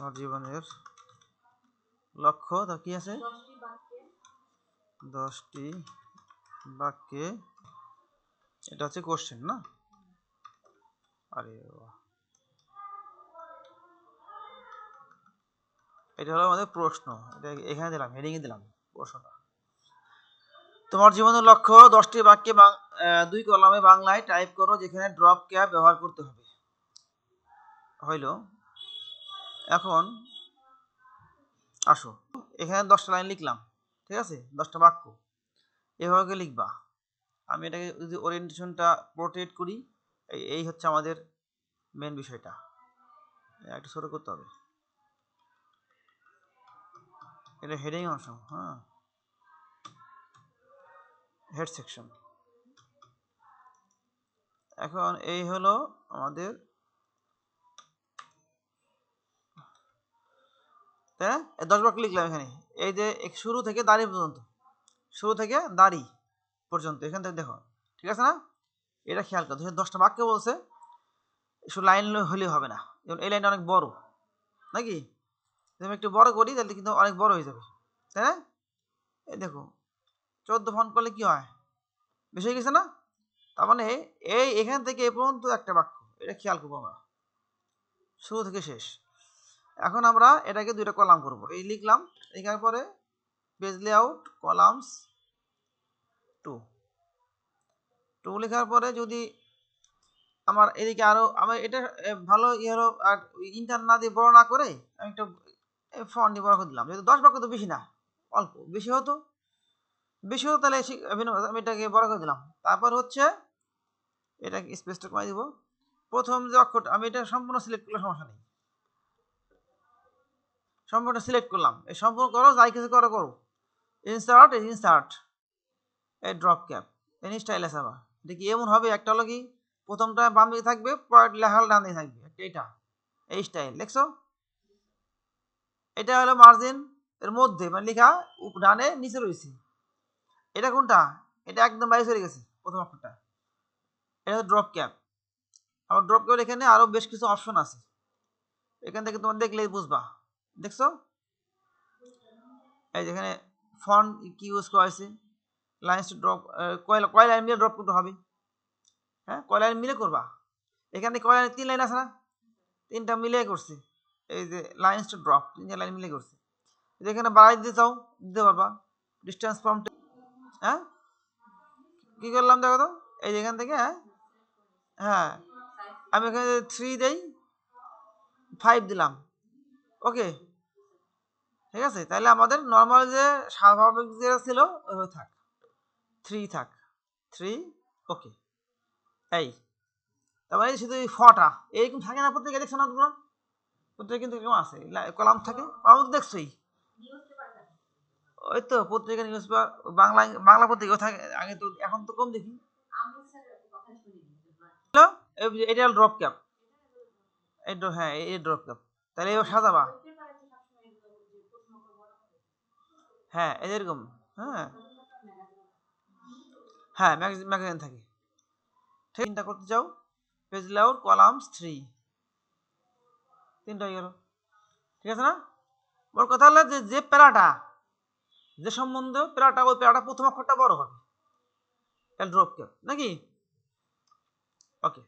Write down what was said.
তোমার জীবনের লক্ষ্য তা কি আছে? 10টি বাক্যে। এটা হচ্ছে কোশ্চেন না? আরে এটা হলো আমাদের প্রশ্ন। এটা এখানে দিলাম, হেডিংয়ে দিলাম প্রশ্নটা। তোমার জীবনের লক্ষ্য 10টি বাক্যে 2 কলামে বাংলায় টাইপ করো, যেখানে ড্রপ ক্যাপ ব্যবহার করতে হবে। হইল। এখন আসো, এখানে 10টা লাইন লিখলাম, ঠিক আছে? 10টা বাক্য এভাবে লিখবা। আমি এটাকে যদি ওরিয়েন্টেশনটা পোর্ট্রেট করি, এই হচ্ছে আমাদের মেন বিষয়টা। একটু ছোট করতে হবে, এটা হেডিং অংশ। হ্যাঁ, হেড সেকশন। এখন এই হলো আমাদের, তাই না? 10 বাক্য লিখলাম এখানে। এই যে শুরু থেকে দাড়ি পর্যন্ত, শুরু থেকে দাড়ি পর্যন্ত এখান থেকে দেখো, ঠিক আছে না? এটা খেয়াল করো। 10টা বাক্য বলছে, শুধু লাইন হলে হবে না। যেমন এই লাইনটা অনেক বড়, নাকি? যদি আমি একটু বড় করি তাহলে কিন্তু অনেক বড় হয়ে যাবে, তাই না? এই দেখো 14 ফন্ট করলে কি হয়, বেশি হয়ে গেছে না? তার মানে এই এখান থেকে এ পর্যন্ত একটা বাক্য, এটা খেয়াল করবো আমরা শুরু থেকে শেষ। এখন আমরা এটাকে 2টা কলাম করব। এই লিখলাম, লেখার পরে পেজ লেআউট কলামস 2 লেখার পরে যদি আমার এদিকে আরো আমার এটা ভালো হলো, আর ইন্টার না দিয়ে বড় না করে আমি একটা ফন্ট দিয়ে বড় করে দিলাম। যেহেতু 10 বাক্য তো বেশি না, অল্প। বেশি হতো তাহলে আমি এটাকে বড় করে দিলাম। তারপর হচ্ছে এটাকে স্পেসটা কমাই দিব। প্রথম যে অক্ষরটা, আমি এটা সম্পূর্ণ সিলেক্ট করলে সমস্যা নেই, সম্পূর্ণ সিলেক্ট করলাম। এই সম্পূর্ণ করো, যাই কিছু করো করো। ইনসার্ট এই ড্রপ ক্যাপ এনি স্টাইল আছে। আবার এটা কি এমন হবে, একটা হলো কি প্রথমটা বাম দিকে থাকবে, পরের লেখা ডান দিকে থাকবে, এটা এই স্টাইল দেখছো? এটা হলো মার্জিন এর মধ্যে, মানে লেখা ডানে নিচে রয়েছে। এটা কোনটা? এটা একদম বাইরে চলে গেছে প্রথম অক্ষরটা। এটা হলো ড্রপ ক্যাপ। আবার ড্রপ ক্যাপের এখানে আরো বেশ কিছু অপশন আছে, এখান থেকে তোমার দেখলেই বুঝবা। দেখছো এই যেখানে ফন্ট কি ইউজ করা হয়েছে, লাইন্স টু ড্রপ, কয় লাইন মিলে ড্রপ করতে হবে। হ্যাঁ, কয় লাইন মিলে করবা। এখানে কয় লাইন, 3 লাইন আছে না? 3টা মিলে করছে। এই যে লাইন্স টু ড্রপ 3 লাইন মিলে করছে। এখানে বাড়াই দিতে চাও দিতে পারবা, ডিস্টেন্স ফ্রম। হ্যাঁ, কি করলাম দেখো তো, এই যেখান থেকে, হ্যাঁ আমি এখানে 3 দেই, 5 দিলাম, ওকে, ঠিক আছে? তাহলে আমাদের নর্মাল যে স্বাভাবিক যেটা ছিল ওইভাবে থাক, 3 থাক, 3, ওকে। এই তার মানে শুধু এই ফটা এরকম থাকে না প্রত্যেকে, দেখছো না তোমরা? প্রত্যেকে কিন্তু এরকম আছে, কলাম থাকে, কলাম তো দেখছোই। ওই তো পত্রিকা, নিউজ পেপার, বাংলা বাংলা পত্রিকা থাকে আগে তো, এখন তো কম দেখি। এটা ড্রপ ক্যাপ, হ্যাঁ এই ড্রপ ক্যাপ। তাহলে এবার সাজাবা, হ্যাঁ এরকম। হ্যাঁ হ্যাঁ, ম্যাগাজিন থাকে। ঠিক, চিন্তা করতে চাও, পেজ লেআউট কলামস 3 হয়ে গেল, ঠিক আছে না? ওর কথা হলো যে প্যারাটা, যে সম্বন্ধ প্যারাটা, ওই প্যারাটা প্রথম অক্ষরটা বড় হবে, ড্রপ ক্যাপ নাকি? ওকে।